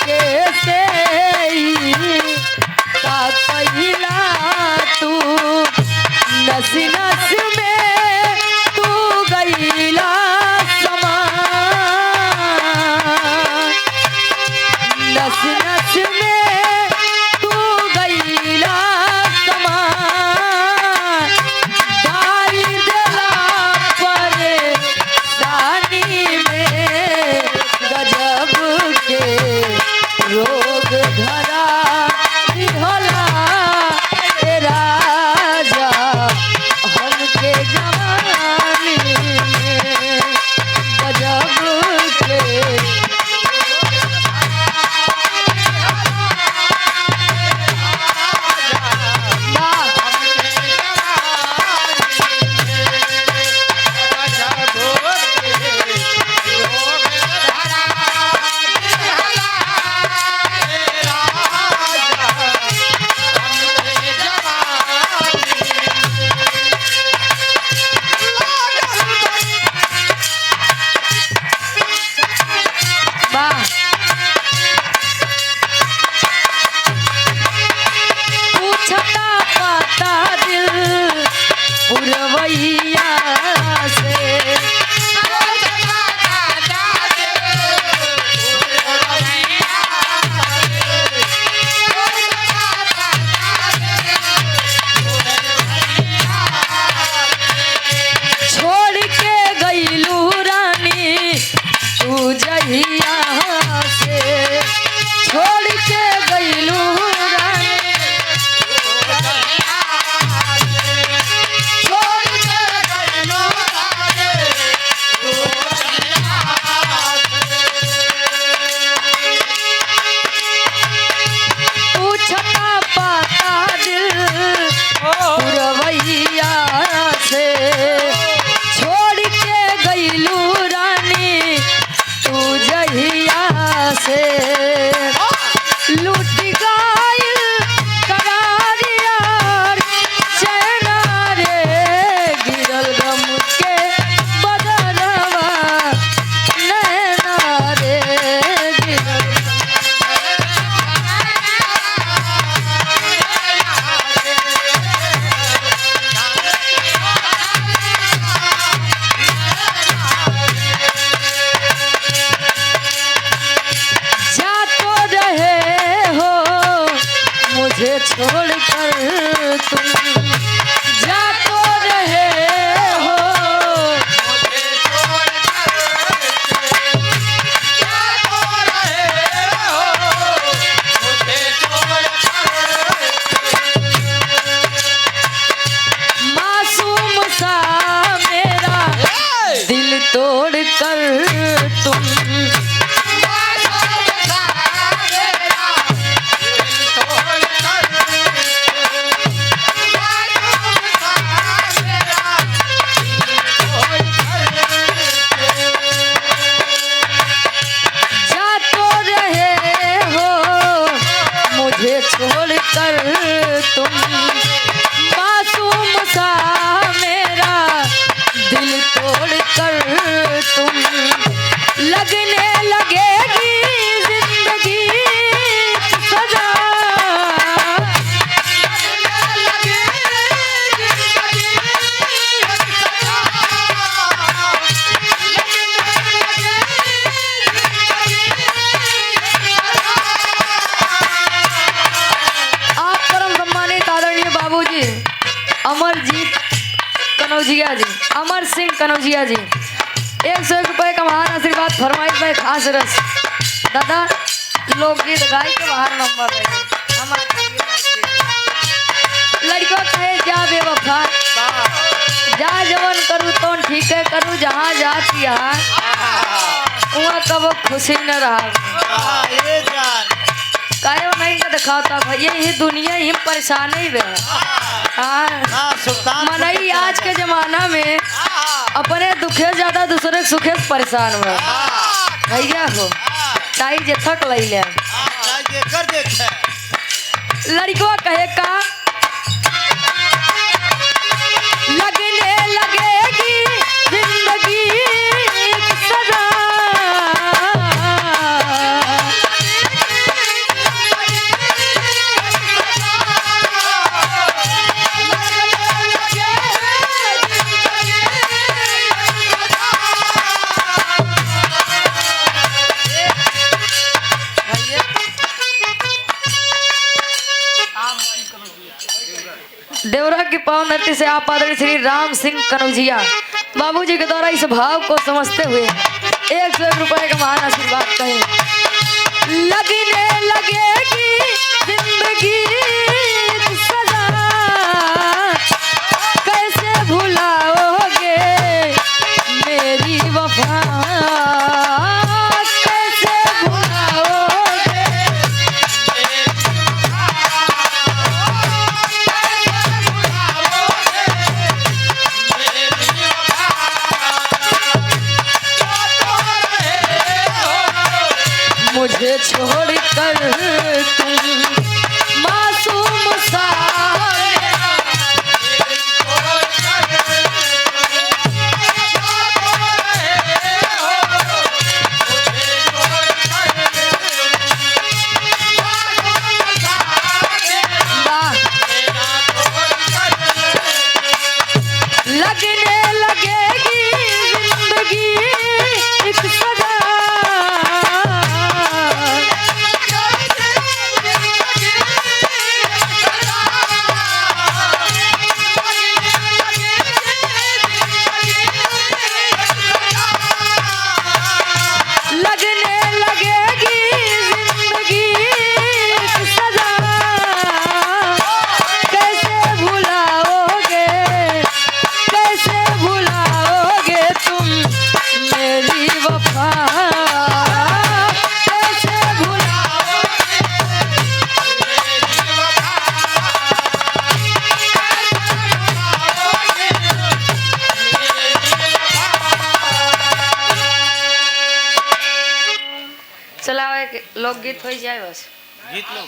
के से का पहिला तू नस नस में तू गईला समा नस नस में तू गईला समा डाल देला परेशानी में गजब के रोग धरा होला ए राजा हमके जवानी में गजब के छोड़कर तुम जा तो रहे हो मुझे छोड़कर जा तो रहे हो मुझे छोड़कर मासूम सा मेरा दिल तोड़कर तुम छोड़कर तुम मासूम सा मेरा दिल तोड़कर तुम लगने लगेगी जिंदगी सजा अमरजीत कनौजिया जी, अमर सिंह कनौजिया जी 101 रुपये का महान आशीर्वाद फरमाइश भाई खास रस दादा लोकगीत गाय के बाहर नंबर है लड़कों कहे जा बेवफा जा जवन करूँ तो ठीक है करूँ जहाँ जाती यहाँ वहाँ कब खुशी न रहा कायो नहीं का दिखाता भैया ये दुनिया ही परेशानी में मनई आज के जमाना में अपने दुखे ज्यादा दूसरे के सुखे से परेशान हुआ भैया हो ताई जे थक लई ले लड़कों कहे का लगने लगेगी जिंदगी सदा भाव नृत्य से आप आदरणीय श्री राम सिंह कनौजिया बाबूजी के द्वारा इस भाव को समझते हुए 101 रुपए का महान आशीर्वाद कहें। लगने लगेगी जिंदगी सदा, कैसे भुलाओगे मेरी वफा, कैसे भुलाओगे। मुझे छोड़कर तुम मासूम सा, लगने लगेगी जिंदगी एक सदा, लगने लगेगी जिंदगी एक सदा, कैसे भुलाओगे, कैसे भुलाओगे तुम मेरी वफा, कैसे भुलाओगे। चलाओ एक लोकगीत हो जाए बस। गीत लो।